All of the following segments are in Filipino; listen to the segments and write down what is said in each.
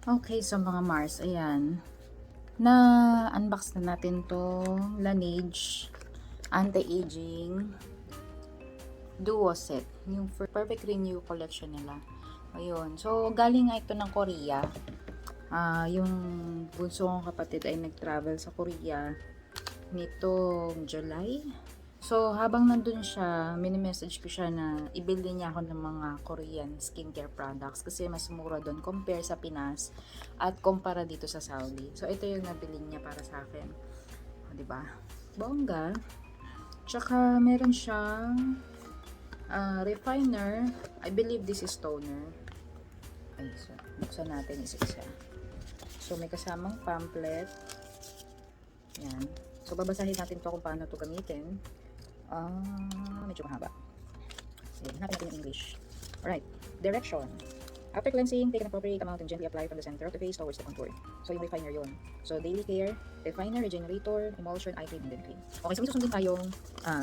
Okay, so mga Mars, ayan. Na-unbox na natin to Laneige Anti-Aging Duo Set. Yung Perfect Renew collection nila. Ayun. So, galing nga ito ng Korea. Yung bunso kong kapatid ay nag-travel sa Korea nitong July. So, habang nandun siya, mini-message ko siya na ibili niya ako ng mga Korean skincare products kasi mas mura doon compare sa Pinas at kumpara dito sa Saudi. So, ito yung nabili niya para sa akin. O, diba? Bongga. Tsaka, meron siyang refiner. I believe this is toner. Ay, so, buksan natin isa-isa. So, may kasamang pamphlet. Yan. So, babasahin natin to kung paano to gamitin. Medyo mahaba. Hanapin natin yung English. Alright. Direction. After cleansing, take an appropriate amount and gently apply from the center of the face towards the contour. So, yung refiner yun. So, daily care, refiner, regenerator, emulsion, eye cream, and then cream. Okay, so may susundin tayong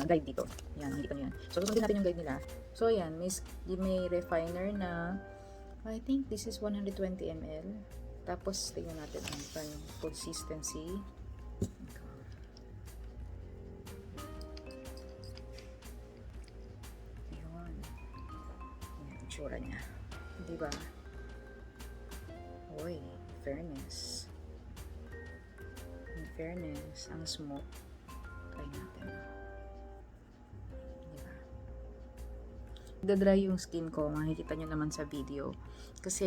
guide dito. Yan, hindi pa yan. So, susundin natin yung guide nila. So, yan, may refiner na, I think this is 120 ml. Tapos, tingnan natin ang consistency. Itsura niya. Diba? Uy, fairness. In fairness, ang smooth. Try natin. Diba? Nagda-dry yung skin ko. Makikita nyo naman sa video. Kasi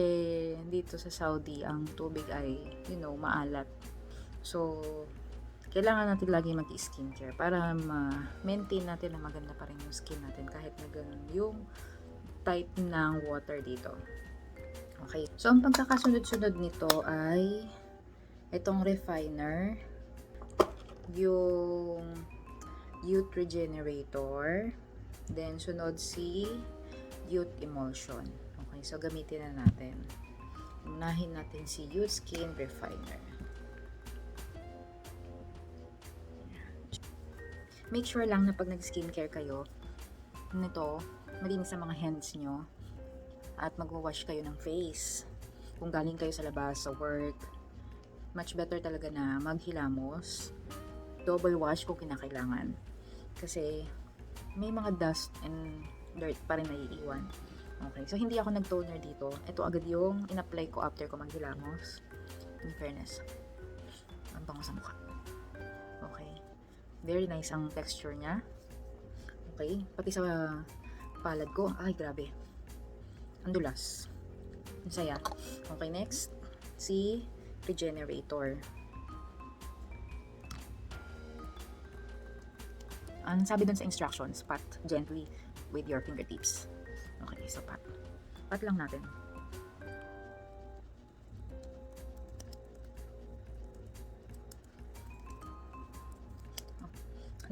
dito sa Saudi, ang tubig ay, maalat. So, kailangan natin lagi mag-skincare para ma-maintain natin na maganda pa rin yung skin natin kahit na ganun yung type ng water dito. Okay. So, ang pagkakasunod-sunod nito ay itong refiner, yung youth regenerator, then sunod si youth emulsion. Okay. So, gamitin na natin. Unahin natin si youth skin refiner. Make sure lang na pag nag-skincare kayo, nito, malinis sa mga hands nyo at magwa-wash kayo ng face. Kung galing kayo sa labas, sa work, much better talaga na maghilamos, double wash kung kinakailangan. Kasi may mga dust and dirt pa rin naiiwan. Okay, so hindi ako nag-toner dito. Ito agad yung in-apply ko after ko maghilamos. In fairness, ang bango sa mukha. Okay, very nice ang texture niya. Okay, pati sa palad ko, ay grabe, ang dulas, ang saya. Okay, next si regenerator. Ang sabi dun sa instructions, pat gently with your fingertips. Okay, so pat lang natin.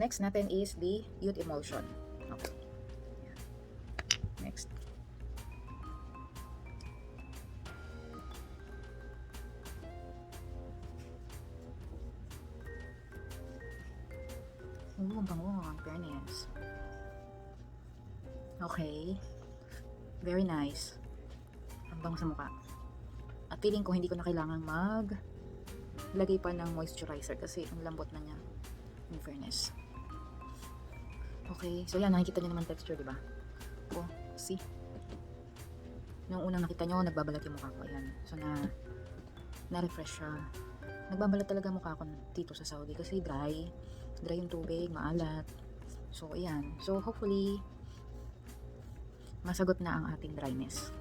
Next natin is the youth emulsion. Okay. Next. Ang bango, ang fairness. Okay. Very nice. Ang bango sa mukha. At feeling ko hindi ko na kailangan lagay pa ng moisturizer kasi ang lambot na niya. In fairness. Okay, so yan, nakikita nyo naman texture, diba? Oh, see? Yung unang nakita nyo, nagbabalat yung mukha ko. Ayan. So, na-refresh siya. Nagbabalat talaga mukha ko dito sa Saudi kasi dry yung tubig, maalat. So, ayan. So, hopefully, masagot na ang ating dryness.